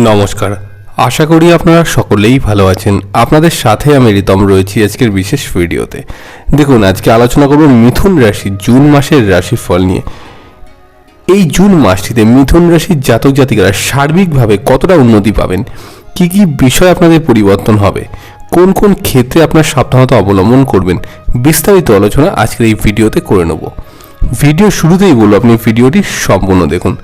নমস্কার, আশা করি আপনারা সকলেই ভালো আছেন। আপনাদের সাথে আমি রিতম রয়েছি আজকের বিশেষ ভিডিওতে। দেখুন, আজকে আলোচনা করব মিথুন রাশি জুন মাসের রাশিফল নিয়ে। এই জুন মাসটিতে মিথুন রাশির জাতক জাতিকারা সার্বিকভাবে কতটা উন্নতি পাবেন, কি কি বিষয় আপনাদের পরিবর্তন হবে, কোন কোন ক্ষেত্রে আপনার সাবধানতা অবলম্বন করবেন, বিস্তারিত আলোচনা আজকের এই ভিডিওতে করে নেব। ভিডিও শুরুতেই বলবো আপনি ভিডিওটি সম্পূর্ণ দেখুন।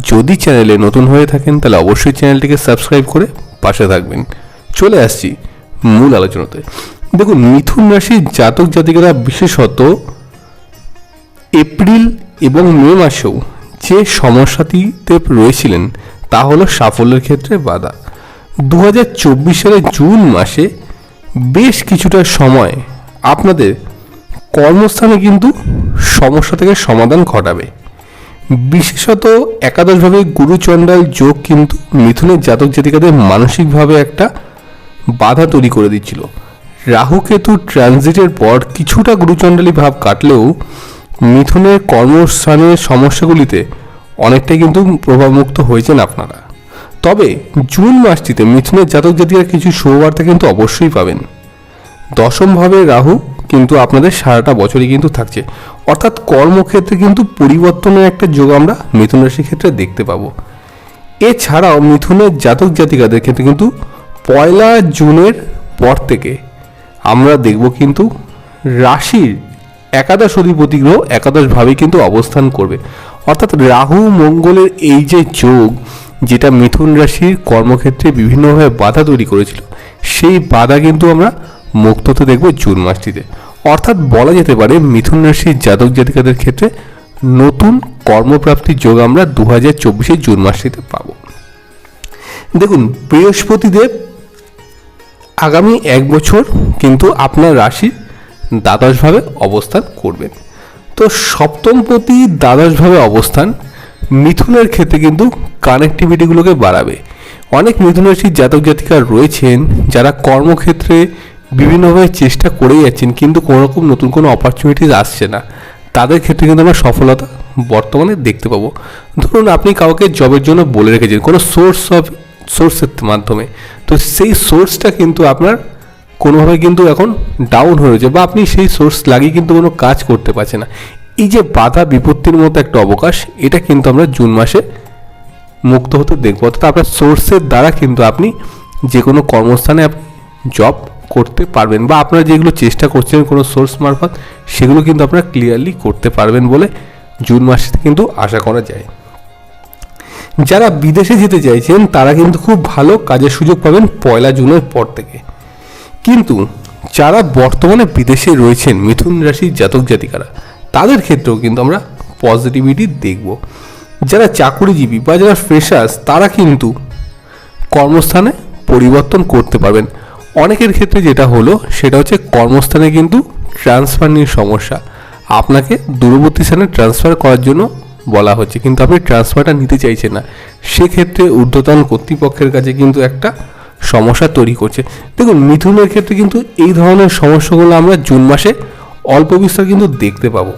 যদি চ্যানেলে নতুন হয়ে থাকেন তাহলে অবশ্যই চ্যানেলটিকে সাবস্ক্রাইব করে পাশে থাকবেন। চলে আসছি মূল আলোচনাতে। দেখুন, মিথুন রাশির জাতক জাতিকারা বিশেষত এপ্রিল এবং মে মাসেও যে সমস্যাটিতে রয়েছিলেন তা হলো সাফল্যের ক্ষেত্রে বাধা। 2024 সালের জুন মাসে বেশ কিছুটা সময় আপনাদের কর্মস্থানে কিন্তু সমস্যা থেকে সমাধান ঘটাবে। বিশেষত একাদশভাবে গুরুচণ্ডাল যোগ কিন্তু মিথুনের জাতক জাতিকাদের মানসিকভাবে একটা বাধা তৈরি করে দিচ্ছিল। রাহু কেতু ট্রানজিটের পর কিছুটা গুরুচণ্ডালী ভাব কাটলেও মিথুনের কর্মস্থানের সমস্যাগুলিতে অনেকটাই কিন্তু প্রভাবমুক্ত হয়েছেন আপনারা। তবে জুন মাসটিতে মিথুনের জাতক জাতিকারা কিছু শুভবার্তা কিন্তু অবশ্যই পাবেন। দশমভাবে রাহু কিন্তু আপনাদের সারাটা বছরই কিন্তু থাকছে, অর্থাৎ কর্মক্ষেত্রে কিন্তু পরিবর্তনের একটা যোগ আমরা মিথুন রাশির ক্ষেত্রে দেখতে পাবো। এছাড়াও মিথুনের জাতক জাতিকাদের ক্ষেত্রে কিন্তু 1 জুনের পর থেকে আমরা দেখব কিন্তু রাশির একাদশ অধিপতি গ্রহ একাদশভাবে কিন্তু অবস্থান করবে। অর্থাৎ রাহু মঙ্গলের এই যে যোগ, যেটা মিথুন রাশির কর্মক্ষেত্রে বিভিন্নভাবে বাধা তৈরি করেছিল, সেই বাধা কিন্তু আমরা মুক্ত হতে দেখব জুন মাসটিতে। অর্থাৎ বলা যেতে পারে মিথুন রাশির জাতক জাতিকাদের ক্ষেত্রে নতুন কর্মপ্রাপ্তির যোগ আমরা 2024 জুন মাসটিতে পাব। দেখুন, বৃহস্পতিদেব আগামী 1 বছর কিন্তু আপনার রাশির দ্বাদশভাবে অবস্থান করবেন। তো সপ্তমপতি দ্বাদশভাবে অবস্থান মিথুনের ক্ষেত্রে কিন্তু কানেক্টিভিটিগুলোকে বাড়াবে। অনেক মিথুন রাশির জাতক জাতিকা রয়েছেন যারা কর্মক্ষেত্রে বিভিন্নভাবে চেষ্টা করেই যাচ্ছেন, কিন্তু কোনো রকম নতুন কোনো অপরচুনিটিস আসছে না। তাদের ক্ষেত্রে কিন্তু আমরা সফলতা বর্তমানে দেখতে পাবো। ধরুন, আপনি কাউকে জবের জন্য বলে রেখেছেন কোনো সোর্সের মাধ্যমে, তো সেই সোর্সটা কিন্তু আপনার কোনোভাবে কিন্তু এখন ডাউন হয়ে রয়েছে, বা আপনি সেই সোর্স লাগিয়ে কিন্তু কোনো কাজ করতে পারছেন না। এই যে বাধা বিপত্তির মতো একটা অবকাশ, এটা কিন্তু আমরা জুন মাসে মুক্ত হতে দেখবো। অর্থাৎ আপনার সোর্সের দ্বারা কিন্তু আপনি যে কোনো কর্মস্থানে আপনি জব করতে পারবেন, বা আপনারা যেগুলো চেষ্টা করছেন কোনো সোর্স মারফত, সেগুলো কিন্তু আপনারা ক্লিয়ারলি করতে পারবেন বলে জুন মাসে কিন্তু আশা করা যায়। যারা বিদেশে যেতে চাইছেন তারা কিন্তু খুব ভালো কাজের সুযোগ পাবেন 1 জুনের পর থেকে। কিন্তু যারা বর্তমানে বিদেশে রয়েছেন মিথুন রাশির জাতক জাতিকারা, তাদের ক্ষেত্রেও কিন্তু আমরা পজিটিভিটি দেখব। যারা চাকুরিজীবী বা যারা ফ্রেশার্স, তারা কিন্তু কর্মস্থানে পরিবর্তন করতে পারবেন। অনেকের ক্ষেত্রে যেটা হলো সেটা হচ্ছে কর্মস্থানে কিন্তু ট্রান্সফার নিয়ে সমস্যা। আপনাকে দূরবর্তী স্থানে ট্রান্সফার করার জন্য বলা হচ্ছে, কিন্তু আপনি ট্রান্সফারটা নিতে চাইছেন না। সেক্ষেত্রে ঊর্ধ্বতন কর্তৃপক্ষের কাছে কিন্তু একটা সমস্যা তৈরি করছে। দেখুন, মিথুনের ক্ষেত্রে কিন্তু এই ধরনের সমস্যাগুলো আমরা জুন মাসে অল্প বিস্তর কিন্তু দেখতে পাবো।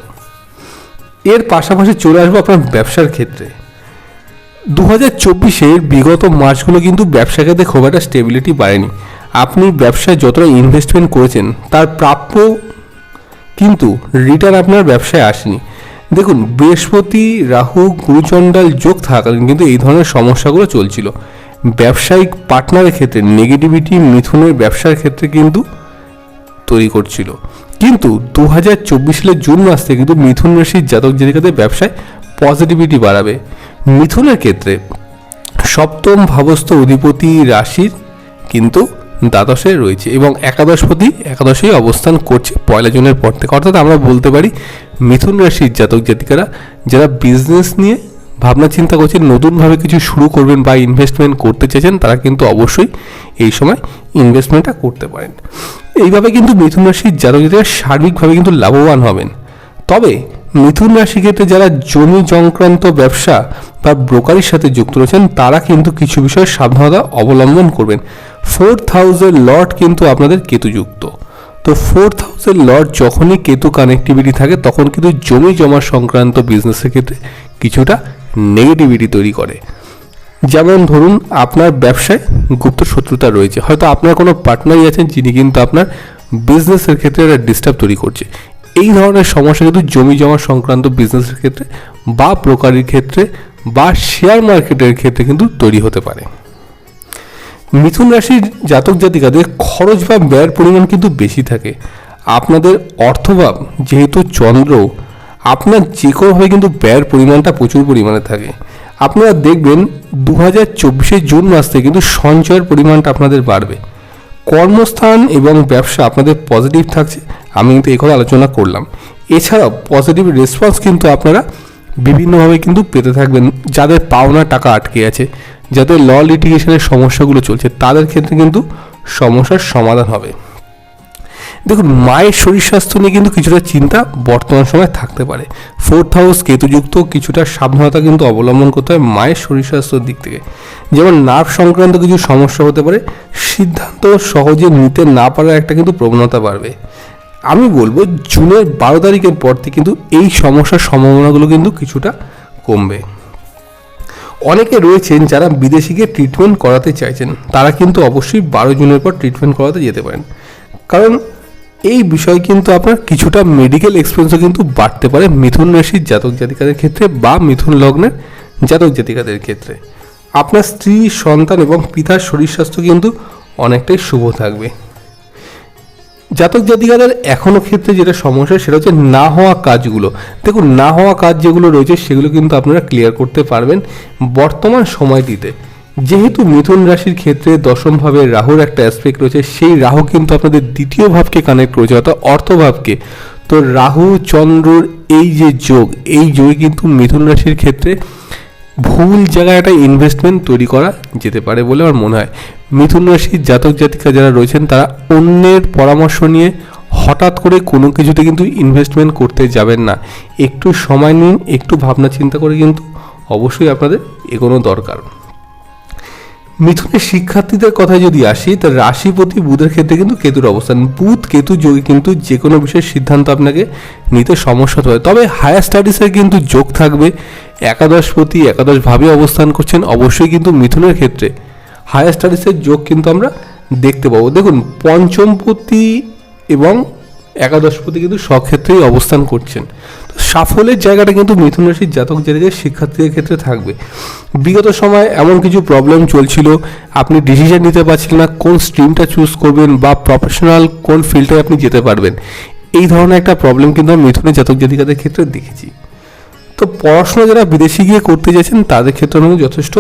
এর পাশাপাশি চলে আসবো আপনার ব্যবসার ক্ষেত্রে। 2024 বিগত মাসগুলো কিন্তু ব্যবসা ক্ষেত্রে খুব একটা স্টেবিলিটি বাড়েনি। আপনি ব্যবসায় যতটা ইনভেস্টমেন্ট করেছেন তার প্রাপ্য কিন্তু রিটার্ন আপনার ব্যবসায় আসেনি। দেখুন, বৃহস্পতি রাহু গুরুচণ্ডাল যোগ থাকাকালীন কিন্তু এই ধরনের সমস্যাগুলো চলছিল। ব্যবসায়িক পার্টনারের ক্ষেত্রে নেগেটিভিটি মিথুনের ব্যবসার ক্ষেত্রে কিন্তু তৈরি করছিল। কিন্তু 2024 সালের জুন মাস থেকে কিন্তু মিথুন রাশির জাতক জাতিকাদের ব্যবসায় পজিটিভিটি বাড়াবে। মিথুনের ক্ষেত্রে সপ্তম ভাবস্থ অধিপতি রাশির কিন্তু দ্বাদশে রয়েছে এবং একাদশেই অবস্থান করছে 1 জুনের পর থেকে। অর্থাৎ আমরা বলতে পারি মিথুন রাশির জাতক জাতিকারা যারা বিজনেস নিয়ে ভাবনা চিন্তা করছেন, নতুনভাবে কিছু শুরু করবেন বা ইনভেস্টমেন্ট করতে চাইছেন, তারা কিন্তু অবশ্যই এই সময় ইনভেস্টমেন্টটা করতে পারেন। এইভাবে কিন্তু মিথুন রাশির জাতক জাতিকারা সার্বিকভাবে কিন্তু লাভবান হবেন। তবে মিথুন রাশি ক্ষেত্রে যারা জমি সংক্রান্ত ব্যবসা বা ব্রোকারের সাথে যুক্ত রয়েছেন, তারা কিন্তু কিছু বিষয়ে সাবধানতা অবলম্বন করবেন। 4th হাউসের লর্ড কিন্তু আপনাদের কেতুযুক্ত। তো 4th হাউসের লর্ড যখনই কেতু কানেক্টিভিটি থাকে, তখন কিন্তু জমি জমা সংক্রান্ত বিজনেসের ক্ষেত্রে কিছুটা নেগেটিভিটি তৈরি করে। যেমন ধরুন আপনার ব্যবসায় গুপ্ত শত্রুতা রয়েছে, হয়তো আপনার কোনো পার্টনারই আছেন যিনি কিন্তু আপনার বিজনেসের ক্ষেত্রে একটা ডিস্টার্ব তৈরি করছে। এই ধরনের সমস্যা কিন্তু জমি জমা সংক্রান্ত বিজনেসের ক্ষেত্রে বা ব্রোকারির ক্ষেত্রে বা শেয়ার মার্কেটের ক্ষেত্রে কিন্তু তৈরি হতে পারে। মিথুন রাশির জাতক জাতিকাদের খরচ বা ব্যয়ের পরিমাণ কিন্তু বেশি থাকে। আপনাদের অর্থভাব যেহেতু চন্দ্র, আপনার যে কোনোভাবে কিন্তু ব্যয়ের পরিমাণটা প্রচুর পরিমাণে থাকে। আপনারা দেখবেন 2024 জুন মাস থেকে কিন্তু সঞ্চয়ের পরিমাণটা আপনাদের বাড়বে। কর্মস্থান এবং ব্যবসা আপনাদের পজিটিভ থাকছে, আমি কিন্তু এই কথা আলোচনা করলাম। এছাড়াও পজিটিভ রেসপন্স কিন্তু আপনারা বিভিন্নভাবে কিন্তু পেতে থাকবেন। যাদের পাওনা টাকা আটকে আছে, যাদের ল লিটিগেশনের সমস্যাগুলো চলছে, তাদের ক্ষেত্রে কিন্তু সমস্যার সমাধান হবে। দেখুন, মায়ের শরীর স্বাস্থ্য নিয়ে কিন্তু কিছুটা চিন্তা বর্তমান সময় থাকতে পারে। 4th হাউস কেতুযুক্ত, কিছুটা সাবধানতা কিন্তু অবলম্বন করতে হয় মায়ের শরীর স্বাস্থ্যের দিক থেকে। যেমন নার্ভ সংক্রান্ত কিছু সমস্যা হতে পারে, সিদ্ধান্ত সহজে নিতে না পারার একটা কিন্তু প্রবণতা বাড়বে। আমি বলবো জুনের 12 তারিখের পর থেকে কিন্তু এই সমস্যার সম্ভাবনাগুলো কিন্তু কিছুটা কমবে। অনেকে রয়েছেন যারা বিদেশে গিয়ে ট্রিটমেন্ট করাতে চাইছেন, তারা কিন্তু অবশ্যই 12 জুনের পর ট্রিটমেন্ট করাতে যেতে পারেন, কারণ এই বিষয় কিন্তু আপনার কিছুটা মেডিকেল এক্সপেন্সও কিন্তু বাড়তে পারে মিথুন রাশির জাতক জাতিকাদের ক্ষেত্রে বা মিথুন লগ্নের জাতক জাতিকাদের ক্ষেত্রে। আপনার স্ত্রী, সন্তান এবং পিতার শরীর স্বাস্থ্য কিন্তু অনেকটাই শুভ থাকবে। জাতক জাতিকাদের এখনও ক্ষেত্রে যেটা সমস্যা সেটা হচ্ছে না হওয়া কাজগুলো। দেখুন, না হওয়া কাজ যেগুলো রয়েছে সেগুলো কিন্তু আপনারা ক্লিয়ার করতে পারবেন বর্তমান সময়টিতে। যেহেতু মিথুন রাশির ক্ষেত্রে দশম ভাবে রাহুর একটা অ্যাসপেক্ট রয়েছে, সেই রাহু কিন্তু আপনাদের দ্বিতীয় ভাবকে কানেক্ট করেছে, অর্থাৎ অর্থভাবকে। তো রাহু চন্দ্রর এই যে যোগ, এই যোগে কিন্তু মিথুন রাশির ক্ষেত্রে ভুল জায়গায় একটা ইনভেস্টমেন্ট তৈরি করা যেতে পারে বলে আমার মনে হয়। মিথুন রাশির জাতক জাতিকা যারা রয়েছেন তারা অন্যের পরামর্শ নিয়ে হঠাৎ করে কোনো কিছুতে কিন্তু ইনভেস্টমেন্ট করতে যাবেন না। একটু সময় নিন, একটু ভাবনা চিন্তা করে কিন্তু অবশ্যই আপনাদের এগোনো দরকার। মিথুনের শিক্ষার্থীদের কথায় যদি আসি, তার রাশিপতি বুধের ক্ষেত্রে কিন্তু কেতুর অবস্থান। বুধ কেতু যোগে কিন্তু যে কোনো বিষয়ের সিদ্ধান্ত আপনাকে নিতে সমস্যা হয়, তবে হায়ার স্টাডিজের কিন্তু যোগ থাকবে। একাদশপতি একাদশভাবে অবস্থান করছেন, অবশ্যই কিন্তু মিথুনের ক্ষেত্রে হায়ার স্টাডিজের যোগ কিন্তু আমরা দেখতে পাবো। দেখুন, পঞ্চমপতি এবং একাদশপতি কিন্তু সক্ষেত্রেই অবস্থান করছেন। তো সাফল্যের জায়গাটা কিন্তু মিথুন রাশির জাতক জাতিকাদের শিক্ষার্থীদের ক্ষেত্রে থাকবে। বিগত সময় এমন কিছু প্রবলেম চলছিল, আপনি ডিসিশন নিতে পারছিলেন না কোন স্ট্রিমটা চুজ করবেন বা প্রফেশনাল কোন ফিল্ডে আপনি যেতে পারবেন। এই ধরনের একটা প্রবলেম কিন্তু আমি মিথুনের জাতক জাতিকাদের ক্ষেত্রে দেখেছি। তো পড়াশোনা যারা বিদেশে গিয়ে করতে যাচ্ছেন তাদের ক্ষেত্রে আমি যথেষ্ট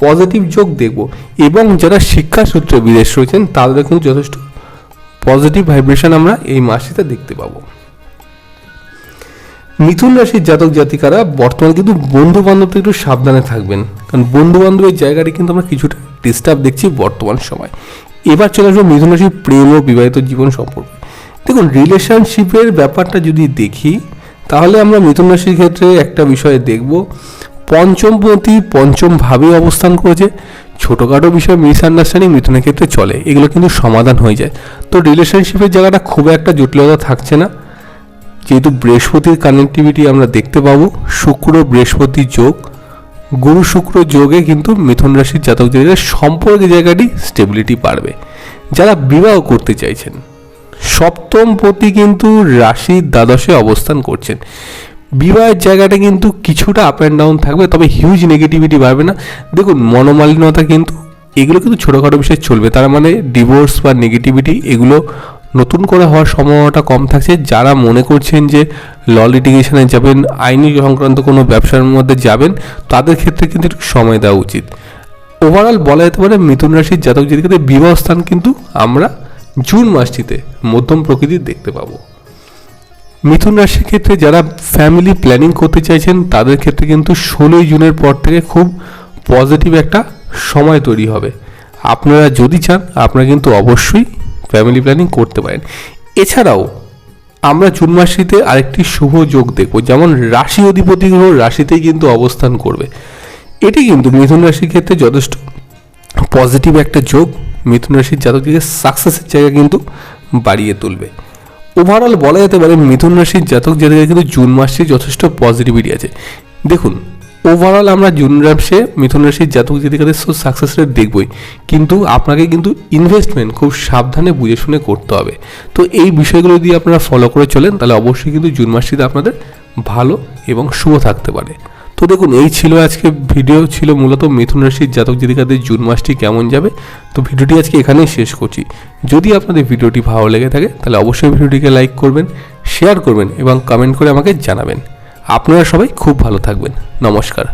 পজিটিভ যোগ দেখব, এবং যারা শিক্ষা সূত্রে বিদেশ রয়েছেন তাদের কিন্তু যথেষ্ট পজিটিভ ভাইব্রেশন আমরা এই মাসটিতে দেখতে পাবো। মিথুন রাশির জাতক জাতিকারা বর্তমানে কিন্তু বন্ধু বান্ধব একটু সাবধানে থাকবেন, কারণ বন্ধু বান্ধবের জায়গাটি কিন্তু আমরা কিছুটা ডিস্টার্ব দেখছি বর্তমান সময়। এবার চলে আসবো মিথুন রাশির প্রেম ও বিবাহিত জীবন সম্পর্কে। দেখুন, রিলেশনশিপের ব্যাপারটা যদি দেখি তাহলে আমরা মিথুন রাশির ক্ষেত্রে একটা বিষয় দেখব, পঞ্চমপতি পঞ্চম ভাবে অবস্থান করেছে। ছোটোখাটো বিষয় মিসআন্ডারস্ট্যান্ডিং মিথুনের ক্ষেত্রে চলে, এগুলো কিন্তু সমাধান হয়ে যায়। তো রিলেশনশিপের জায়গাটা খুব একটা জটিলতা থাকছে না, যেহেতু বৃহস্পতির কানেক্টিভিটি আমরা দেখতে পাবো। শুক্র বৃহস্পতি যোগ, গুরু শুক্র যোগে কিন্তু মিথুন রাশির জাতক জাতিকাদের সম্পর্কের জায়গাটি স্টেবিলিটি বাড়বে। যারা বিবাহ করতে চাইছেন, সপ্তমপতি কিন্তু রাশির দ্বাদশে অবস্থান করছেন। বিবাহের জায়গাটা কিন্তু কিছুটা আপ অ্যান্ড ডাউন থাকবে, তবে হিউজ নেগেটিভিটি বাড়বে না। দেখুন, মনোমালিন্যতা কিন্তু এগুলো কিন্তু ছোটোখাটো বিষয় চলবে, তার মানে ডিভোর্স বা নেগেটিভিটি এগুলো নতুন করে হওয়ার সম্ভাবনাটা কম থাকছে। যারা মনে করছেন যে ল লিটিগেশনে যাবেন, আইনি সংক্রান্ত কোনো ব্যবসার মধ্যে যাবেন, তাদের ক্ষেত্রে কিন্তু একটু সময় দেওয়া উচিত। ওভারঅল বলা যেতে পারে মিথুন রাশির জাতক জাতিকাদের বিবাহ স্থান কিন্তু আমরা জুন মাসটিতে মধ্যম প্রকৃতির দেখতে পাবো। মিথুন রাশির ক্ষেত্রে যারা ফ্যামিলি প্ল্যানিং করতে চাইছেন তাদের ক্ষেত্রে কিন্তু 16 জুনের পর থেকে খুব পজিটিভ একটা সময় তৈরি হবে। আপনারা যদি চান আপনারা কিন্তু অবশ্যই ফ্যামিলি প্ল্যানিং করতে পারেন। এছাড়াও আমরা জুন মাসটিতে আরেকটি শুভ যোগ দেখব, যেমন রাশি অধিপতি গ্রহ রাশিতেই কিন্তু অবস্থান করবে। এটি কিন্তু মিথুন রাশির ক্ষেত্রে যথেষ্ট পজিটিভ একটা যোগ, মিথুন রাশির জাতকদের সাকসেসের জায়গা কিন্তু বাড়িয়ে তুলবে। ওভারঅল বলা যেতে পারে মিথুন রাশির জাতক জাতিকাদের কিন্তু জুন মাসে যথেষ্ট পজিটিভিটি আছে। দেখুন, ওভারঅল আমরা জুন মাসে মিথুন রাশির জাতক জাতিকাদের সাকসেস রেট দেখবই, কিন্তু আপনাকে কিন্তু ইনভেস্টমেন্ট খুব সাবধানে বুঝে শুনে করতে হবে। তো এই বিষয়গুলো যদি আপনারা ফলো করে চলেন তাহলে অবশ্যই কিন্তু জুন মাসটিতে আপনাদের ভালো এবং শুভ থাকতে পারে। তো দেখুন, এই ছিল আজকে ভিডিও, ছিল মূলত মিথুন রাশির জাতক জাতিকাদের জুন মাসটি কেমন যাবে। তো ভিডিওটি আজকে এখানেই শেষ করছি। যদি আপনাদের ভিডিওটি ভালো লেগে থাকে তাহলে অবশ্যই ভিডিওটিকে লাইক করবেন, শেয়ার করবেন এবং কমেন্ট করে আমাকে জানাবেন। আপনারা সবাই খুব ভালো থাকবেন। নমস্কার।